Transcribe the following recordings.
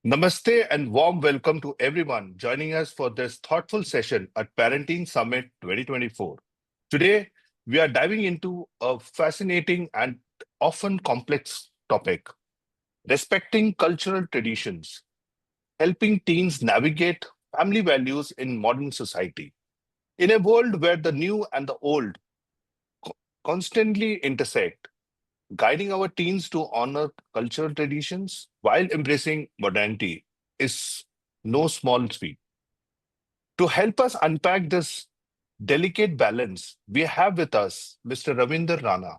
Namaste and warm welcome to everyone joining us for this thoughtful session at Parenting Summit 2024. Today, we are diving into a fascinating and often complex topic: respecting cultural traditions, helping teens navigate family values in modern society. In a world where the new and the old constantly intersect, guiding our teens to honor cultural traditions while embracing modernity is no small feat. To help us unpack this delicate balance, we have with us Mr. Ravinder Rana,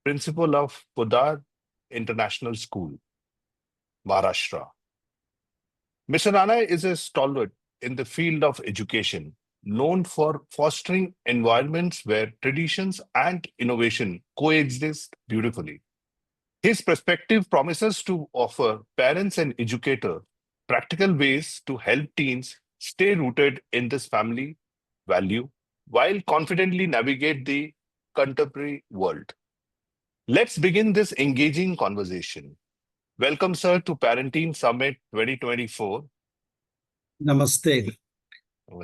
principal of Pudar International School, Maharashtra. Mr. Rana is a stalwart in the field of education, known for fostering environments where traditions and innovation coexist beautifully. His perspective promises to offer parents and educators practical ways to help teens stay rooted in this family value while confidently navigate the contemporary world. Let's begin this engaging conversation. Welcome, sir, to Parenting Summit 2024. Namaste.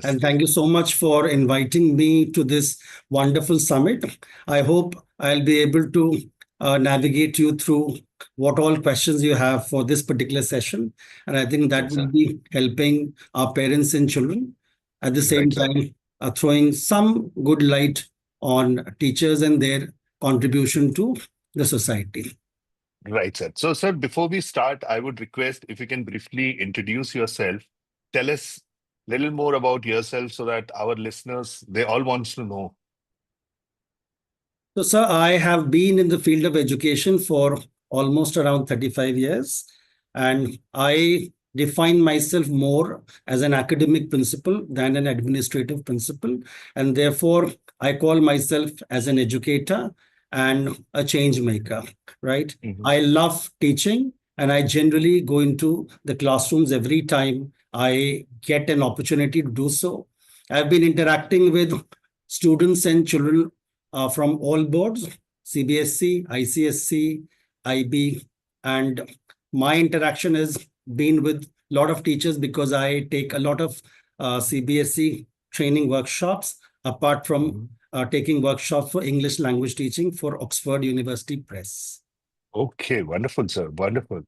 And Namaste. thank you so much for inviting me to this wonderful summit. I hope I'll be able to navigate you through what all questions you have for this particular session. And I think that Right, will sir. be helping our parents and children. At the same Right, sir. time, throwing some good light on teachers and their contribution to the society. Right, sir. So, sir, before we start, I would request if you can briefly introduce yourself. Tell us a little more about yourself so that our listeners, they all wants to know. So, sir, I have been in the field of education for almost around 35 years, and I define myself more as an academic principal than an administrative principal. And therefore, I call myself as an educator and a change maker, right? Mhm. I love teaching, and I generally go into the classrooms every time I get an opportunity to do so. I've been interacting with students and children from all boards, CBSC, ICSC, IB, and my interaction has been with a lot of teachers because I take a lot of CBSC training workshops apart from Mhm. taking workshops for English language teaching for Oxford University Press. Okay, wonderful, sir. Wonderful.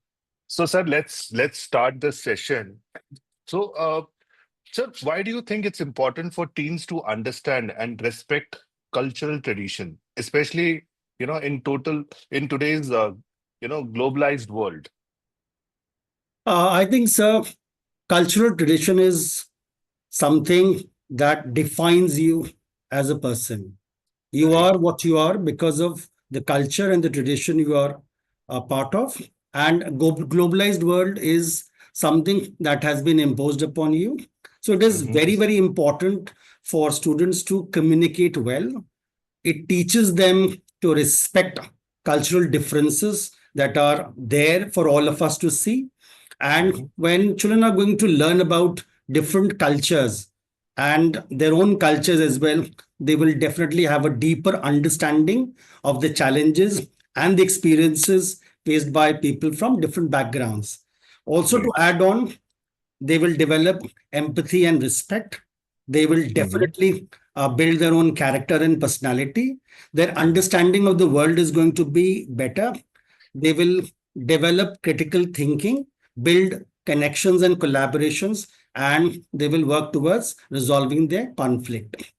So, sir, let's start the session. So, sir, why do you think it's important for teens to understand and respect cultural tradition, especially in today's globalized world? I think, sir, cultural tradition is something that defines you as a person. You Right. are what you are because of the culture and the tradition you are a part of. And globalized world is something that has been imposed upon you. So it is Hmm. very, very important for students to communicate well. It teaches them to respect cultural differences that are there for all of us to see. And Hmm. when children are going to learn about different cultures and their own cultures as well, they will definitely have a deeper understanding of the challenges and the experiences faced by people from different backgrounds. Also, to Right. add on, they will develop empathy and respect. They will Hmm. definitely build their own character and personality. Their understanding of the world is going to be better. They will develop critical thinking, build connections and collaborations, and they will work towards resolving their conflict.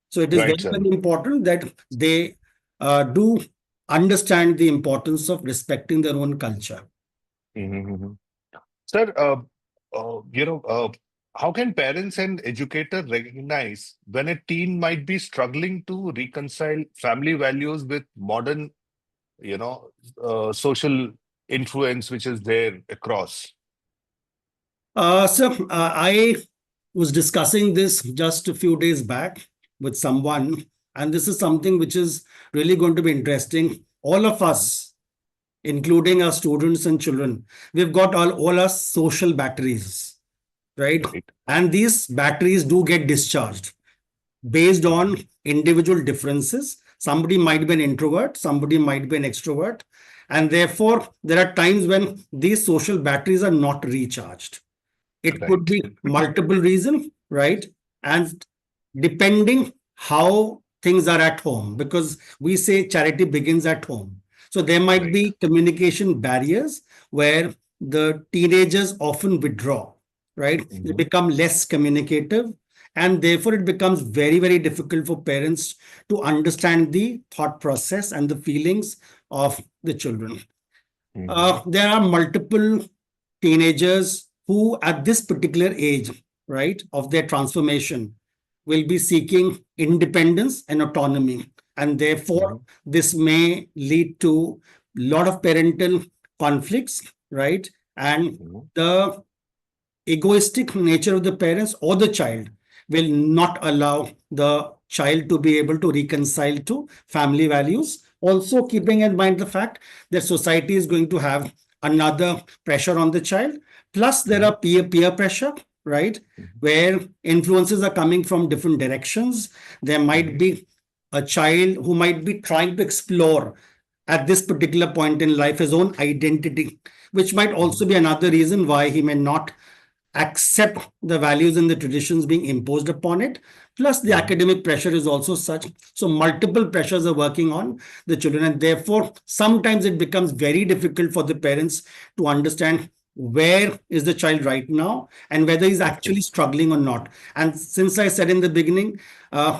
So it is Right, very, sir. very important that they do understand the importance of respecting their own culture. Hmm. Sir, how can parents and educators recognize when a teen might be struggling to reconcile family values with modern, social influence which is there across? I was discussing this just a few days back with someone, and this is something which is really going to be interesting. All of Mhm. us, including our students and children, we've got all our social batteries, right? Right. And these batteries do get discharged based on Mhm. individual differences. Somebody might be an introvert, somebody might be an extrovert. And therefore, there are times when these social batteries are not recharged. It could Right. be multiple reasons, right? And depending how things are at home, because we say charity begins at home. So there might Right. be communication barriers where the teenagers often withdraw, right? They Hmm. become less communicative, and therefore it becomes very, very difficult for parents to understand the thought process and the feelings of the children. Hmm. There are multiple teenagers who, at this particular age, right, of their transformation, will be seeking independence and autonomy. And therefore, Hmm. this may lead to a lot of parental conflicts, right? And Hmm. the egoistic nature of the parents or the child will not allow the child to be able to reconcile to family values. Also, keeping in mind the fact that society is going to have another pressure on the child. Plus, there Hmm. are peer pressure, right? Where influences are coming from different directions. There might Hmm. be a child who might be trying to explore at this particular point in life his own identity, which might also Hmm. be another reason why he may not accept the values and the traditions being imposed upon it. Plus, the Hmm. academic pressure is also such. So, multiple pressures are working on the children, and therefore, sometimes it becomes very difficult for the parents to understand where is the child right now and whether he's Okay. actually struggling or not. And since I said in the beginning,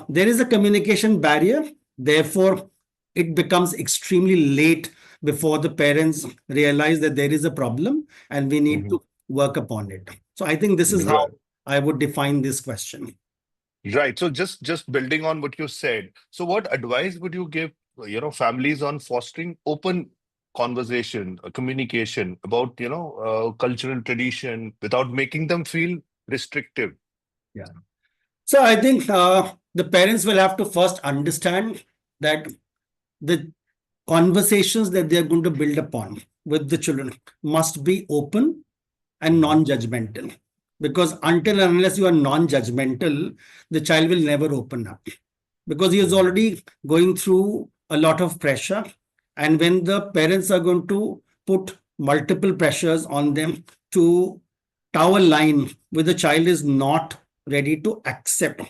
there is a communication barrier. Therefore, it becomes extremely late before the parents realize that there is a problem and we need Hmm. to work upon it. So I think this is how Right. I would define this question. Right. So just building on what you said. So what advice would you give, families on fostering open conversation, communication about, cultural tradition without making them feel restrictive? Yeah. So I think the parents will have to first understand that the conversations that they are going to build upon with the children must be open and Hmm. non-judgmental. Because until and unless you are non-judgmental, the child will never open up because he is Hmm. already going through a lot of pressure. And when the parents are going to put multiple pressures on them to toe a line where the child is not ready to accept,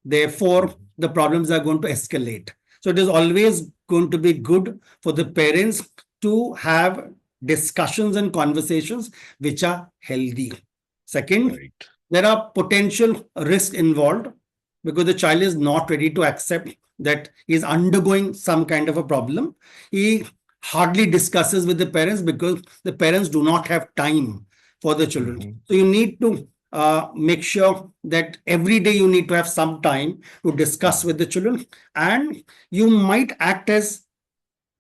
therefore, Hmm. the problems are going to escalate. So it is always going to be good for the parents to have discussions and conversations which are healthy. Second, Right. there are potential risks involved because the child is not ready to accept that he is undergoing some kind of a problem. He hardly discusses with the parents because the parents do not have time for the children. Hmm. So you need to make sure that every day you need to have some time to discuss Hmm. with the children, and you might act as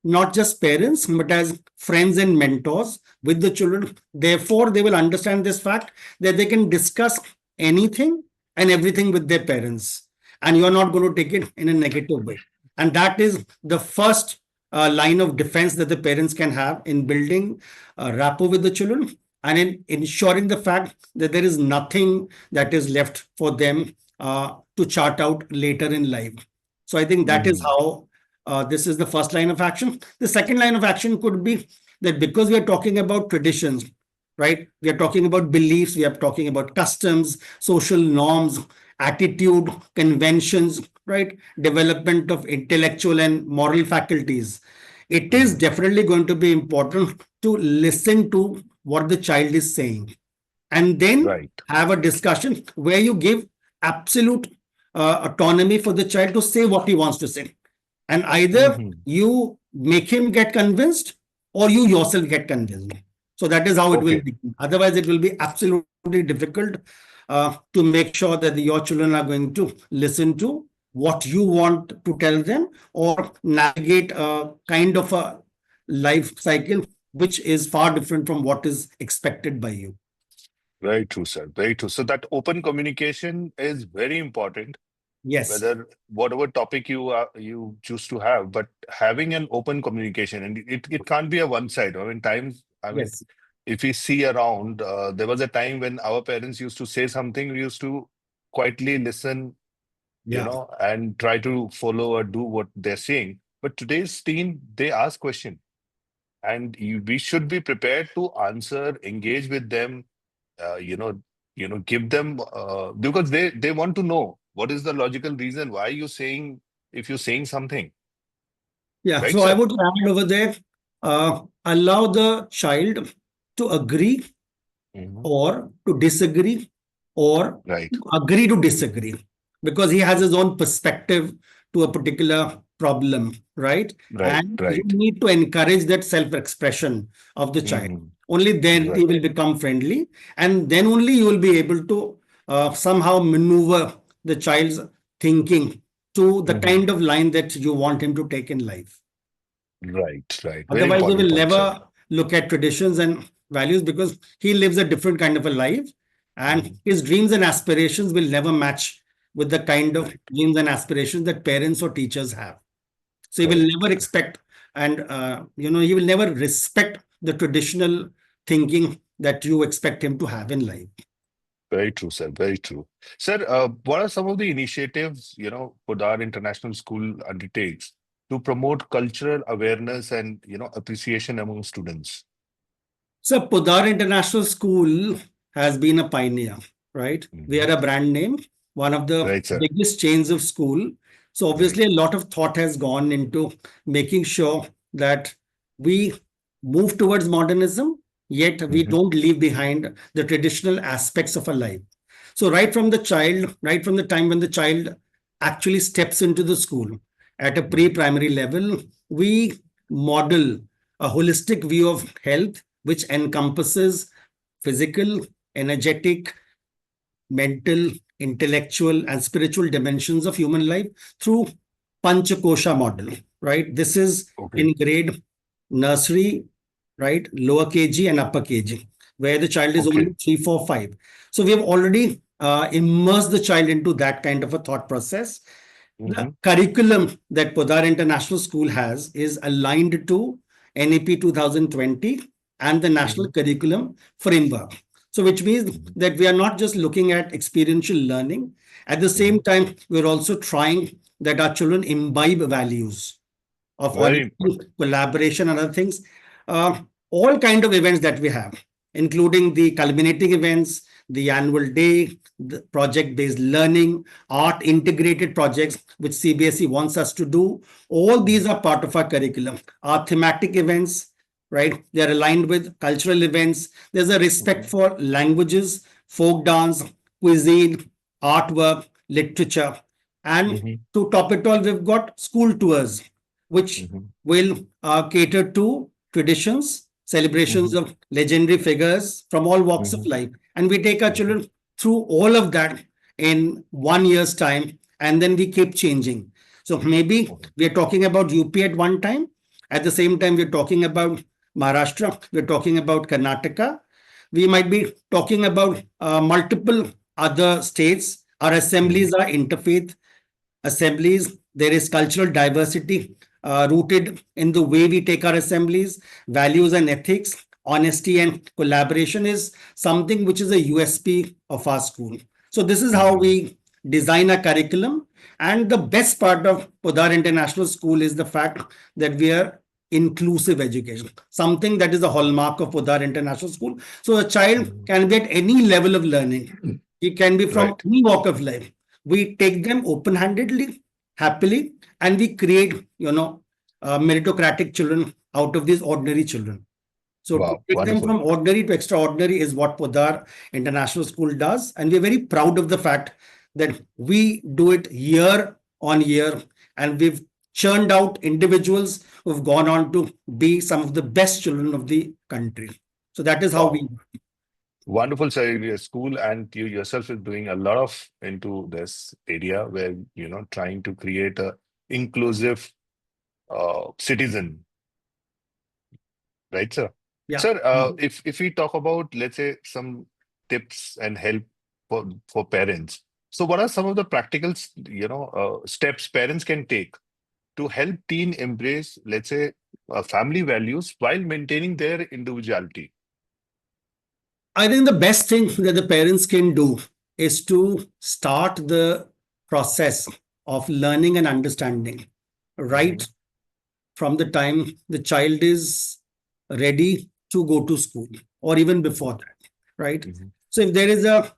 not just parents, but as friends and mentors with the children. Therefore, they will understand this fact that they can discuss anything and everything with their parents. And you're not going to take it in a negative way. And that is the first line of defense that the parents can have in building rapport with the children and in ensuring the fact that there is nothing that is left for them to chart out later in life. So I think that is Hmm. how this is the first line of action. The second line of action could be that because we are talking about traditions, right? We are talking about beliefs, we are talking about customs, social norms, attitude, conventions, right? Development of intellectual and moral faculties. It is Hmm. definitely going to be important to listen to what the child is saying and then Right. have a discussion where you give absolute autonomy for the child to say what he wants to say, and either Hmm. you make him get convinced or you yourself get convinced. So that is how it will Okay. be. Otherwise, it will be absolutely difficult to make sure that your children are going to listen to what you want to tell them or navigate a kind of a life cycle which is far different from what is expected by you. Very true, sir. Very true. So that open communication is very important, Yes, whether whatever topic you choose to have, but having an open communication, and it can't be a one side. I mean, yes, if we see around, there was a time when our parents used to say something, we used to quietly listen, yeah, and try to follow or do what they're saying. But today's teen, they ask question, and we should be prepared to answer, engage with them, uh, you know, give them because they want to know what is the logical reason why you're saying if you're saying something, Yeah, right, so I sir? would add over there, allow the child to agree Hmm. or to disagree or Right, agree to disagree because he has his own perspective to a particular problem, right? right, And you right. need to encourage that self-expression of the child. Hmm. Only then he Right. will become friendly, and then only you will be able to somehow maneuver the child's thinking to the Hmm. kind of line that you want him to take in life. Right, right. Very Otherwise, they important will point, sir. never look at traditions and values because he lives a different kind of a life, and Hmm. his dreams and aspirations will never match with the kind of Right. dreams and aspirations that parents or teachers have. So he will Correct. never expect, and he will never respect the traditional thinking that you expect him to have in life. Very true, sir. Very true. Sir, what are some of the initiatives, Podar International School undertakes to promote cultural awareness and, appreciation among students? So Podar International School has been a pioneer, right? We Hmm. are a brand name, one of the Right, sir. biggest chains of school. So obviously Right. a lot of thought has gone into making sure that we move towards modernism, yet we Hmm. don't leave behind the traditional aspects of our life. So right from the time when the child actually steps into the school at a pre-primary level, we model a holistic view of health which encompasses physical, energetic, mental, intellectual, and spiritual dimensions of human life through Panchakosha model, right? This is Okay. in grade nursery, right? Lower KG and upper KG, where the child is Okay. only 3, 4, 5. So we have already immersed the child into that kind of a thought process. The Hmm. curriculum that Podar International School has is aligned to NEP 2020 and the National Hmm. Curriculum Framework. So, which means Hmm. that we are not just looking at experiential learning. At the same Hmm. time, we're also trying that our children imbibe values of Very honesty, important. collaboration, and other things. Uh, all kind of events that we have, including the culminating events, the annual day, the project-based learning, art integrated projects, which CBSE wants us to do. All these are part of our curriculum. Our thematic events, right? They are aligned with cultural events. There's a respect Hmm. for languages, folk dance, cuisine, artwork, literature. And Hmm. to top it all, we've got school tours which Hmm. will cater to traditions, celebrations Hmm. of legendary figures from all walks of Hmm. life. And we take our Hmm. children through all of that in 1 year's time, and then we keep changing. So maybe Okay. we are talking about UP at one time. At the same time, we're talking about Maharashtra, we're talking about Karnataka. We might be talking about multiple other states. Our Hmm. assemblies are interfaith assemblies. There is cultural diversity rooted in the way we take our assemblies, values and ethics. Honesty and collaboration is something which is a USP of our school. So, this is how Hmm. we design a curriculum. And the best part of Podar International School is the fact that we are inclusive education, something that is a hallmark of Podar International School. So, a child Hmm. can be at any level of learning, he can be from Right. any walk of life. We take them open-handedly, happily, and we create, meritocratic children out of these ordinary children. So to Wow. take them Wonderful. from ordinary to extraordinary is what Podar International School does. And we're very proud of the fact that we do it year on year. And we've churned out individuals who've gone on to be some of the best children of the country. So that is how we. Wow. Wonderful, sir. Your school and you yourself is doing a lot of into this area where, trying to create a inclusive citizen, right, sir? Yeah. Sir, if we talk about, let's say, some tips and help for parents, so what are some of the practical, steps parents can take to help teen embrace, let's say, family values while maintaining their individuality? I think the best thing that the parents can do is to start the process of learning and understanding Hmm. right from the time the child is ready to go to school or even before that, right? Mhm. So if there is a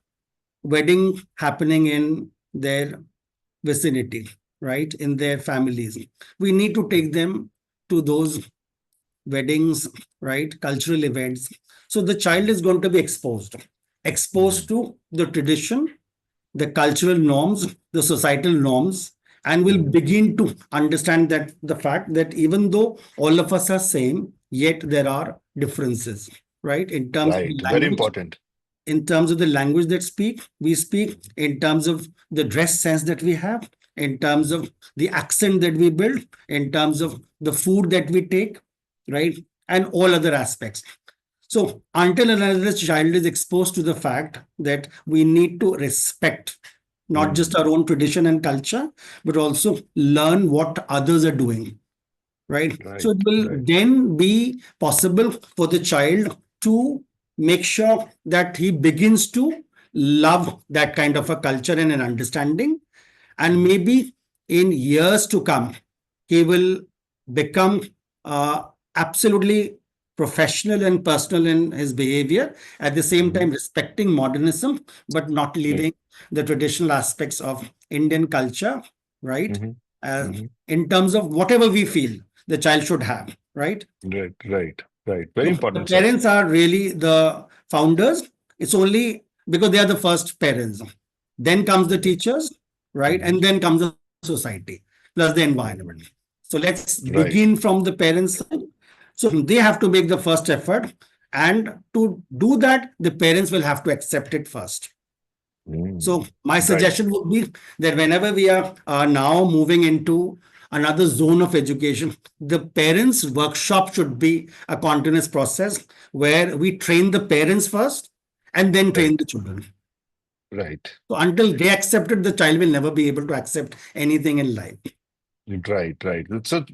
wedding happening in their vicinity, right, in their families, we need to take them to those weddings, right, cultural events. So the child is going to be exposed Mhm. to the tradition, the cultural norms, the societal norms, and will Mhm. begin to understand that the fact that even though all of us are same, yet there are differences, right? Right. Very important. In terms of the language that we speak, in terms of the dress sense that we have, in terms of the accent that we build, in terms of the food that we take, right? And all other aspects. So until and unless the child is exposed to the fact that we need to respect not just Mm. our own tradition and culture, but also learn what others are doing, right? So Right. it will Right. then be possible for the child to make sure that he begins to love that kind of a culture and an understanding. And Mhm. maybe in years to come, he will become uh, absolutely professional and personal in his behavior, at the same Mhm. time respecting modernism, but not Right. leaving the traditional aspects of Indian culture, right? Mhm. Uh, Mhm. in terms of whatever we feel the child should have, right? Right. Right. Right. Very So the important, sir. parents are really the founders. It's only because they are the first parents. Then comes the Right. teachers, right? Mhm. And then comes the society plus the environment. Mhm. So let's begin Right. from the parents' side. So they have to make the first effort. And to do that, the parents will have to accept it first. Mm. So my Right. suggestion would be that whenever we are now moving into another zone of education, the parents' workshop should be a continuous process where we train the parents first and then train Right. the children. Right. So until they accept it, the child will never be able to accept anything in life. Right, right. So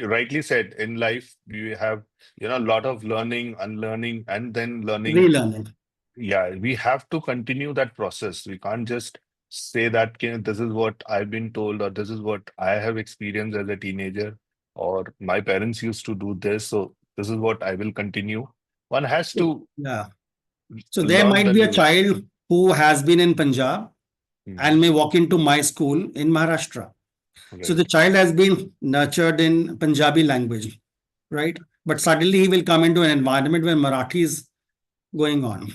rightly said, in life, we have, a lot of learning, unlearning, and then learning. Relearning. Yeah, we have to continue that process. We can't just say that, this is what I've been told, or this is what I have experienced as a teenager, or my parents used to do this, so this is what I will continue. One has to Yeah. So there learn might the be a new. child who has been in Punjab Mhm. and may walk into my school in Maharashtra. So the Right, child has been nurtured in Punjabi language, right? But suddenly he will come into an environment where Marathi is going on.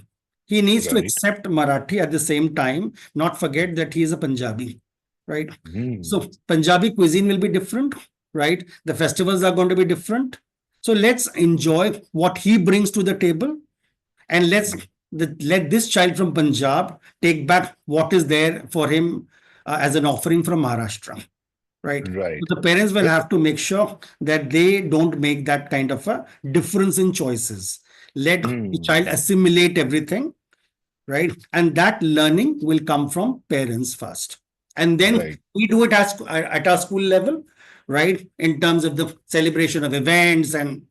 He needs to right. accept Marathi at the same time, not forget that he is a Punjabi, right? Mm. So Punjabi cuisine will be different, right? The festivals are going to be different. So let's enjoy what he brings to the table, and let this child from Punjab take back what is there for him as an offering from Maharashtra, right? Right. So the parents will have to make sure that they don't make that kind of a difference in choices. Let the Mm. child assimilate everything, right? And that learning will come from parents first. And then Right. we do it at our school level, right? In terms of the celebration of events and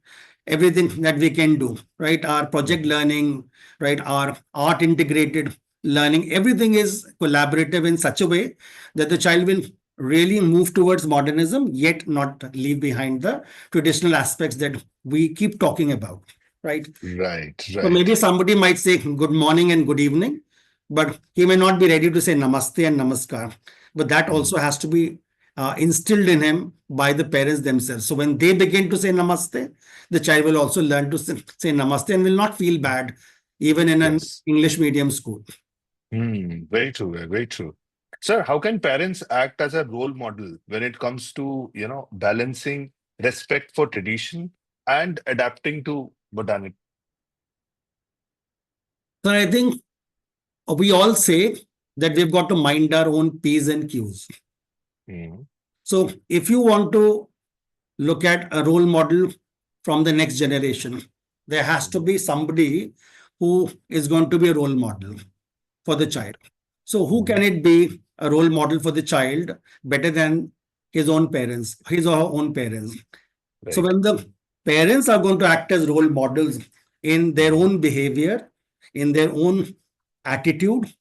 everything that we can do, right? Our project Mhm. learning, right? Our art integrated learning, everything is collaborative in such a way that the child will really move towards modernism, yet not leave behind the traditional aspects that we keep talking about, right? Right, So maybe right. somebody might say good morning and good evening, but he may not be ready to say namaste and namaskar. But that Mm. also has to be instilled in him by the parents themselves. So when they begin to say namaste, the child will also learn to say namaste and will not feel bad, even in an Yes. English medium school. Very true, very true. Sir, how can parents act as a role model when it comes to, balancing respect for tradition and adapting to modernity? So I think we all say that we've got to mind our own P's and Q's. Mm. So if you want to look at a role model from the next generation, there has to Mhm. be somebody who is going to be a role model for the child. So, who can Mhm. it be a role model for the child better than his own parents, his or her own parents? So, Right. when the parents are going to act as role models in their Mhm. own behavior, in their own attitude,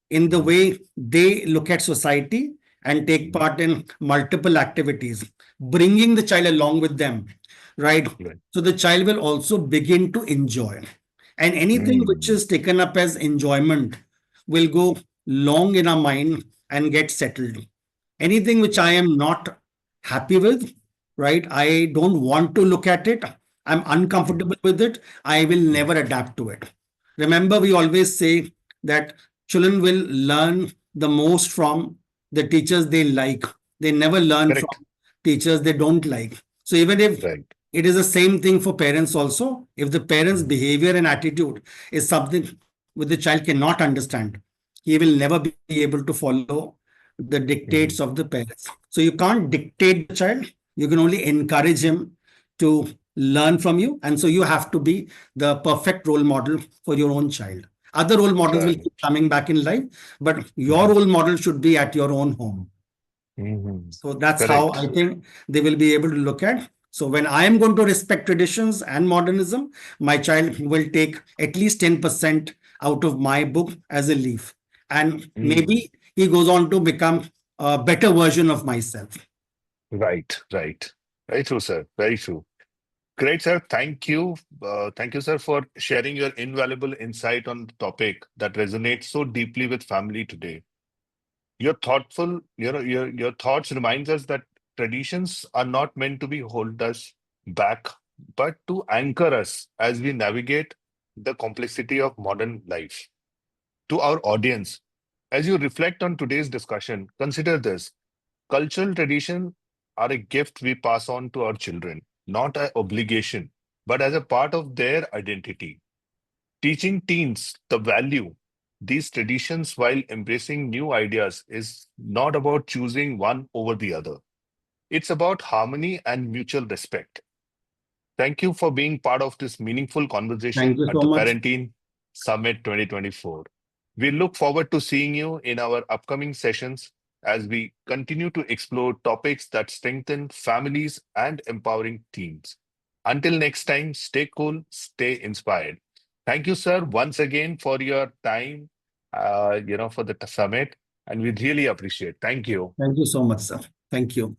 in the Mhm. way they look at society and take Mhm. part in multiple activities, bringing the child along with them. right? Right. So the child will also begin to enjoy. And anything which Mm. is taken up as enjoyment will go long in our mind and get settled. Anything which I Right. am not happy with, right? I don't want to look at it. I'm Mm. uncomfortable with it. I will Mm. never adapt to it. Remember, we always say that children will learn the most from the teachers they like. They never learn from Correct. teachers they don't like. So even if Right. it is the same thing for parents also, if the parents' Mm. behavior and attitude is something which the child cannot understand, he will never be able to follow the dictates of Mhm. the parents. So you can't dictate the child, you can only encourage him to learn from you. And so you have to be the perfect role model for your own child. Other role models will keep Correct. coming back in life, but your Mhm. role model should be at your own home. Mhm. So that's how I Correct. think they will be able to look at. So when I am going to respect traditions and modernism, my child will take at least 10% out of my book as a leaf. And Mm. maybe he goes on to become a better version of myself. Right. Right. Very true, sir. Very true. Great, sir. Thank you. Thank you, sir, for sharing your invaluable insight on the topic that resonates so deeply with family today. Your thoughtful, your thoughts reminds us that traditions are not meant to be hold us back, but to anchor us as we navigate the complexity of modern life. To our audience, as you reflect on today's discussion, consider this. Cultural traditions are a gift we pass on to our children, not an obligation, but as a part of their identity. Teaching teens the value these traditions while embracing new ideas is not about choosing one over the other. It's about harmony and mutual respect. Thank you for being part of this meaningful Thank conversation you at so the much. Parenting Summit 2024. We look forward to seeing you in our upcoming sessions as we continue to explore topics that strengthen families and empowering teams. Until next time, stay cool, stay inspired. Thank you, sir, once again for your time, for the summit, and we really appreciate. Thank you. Thank you so much, sir. Thank you.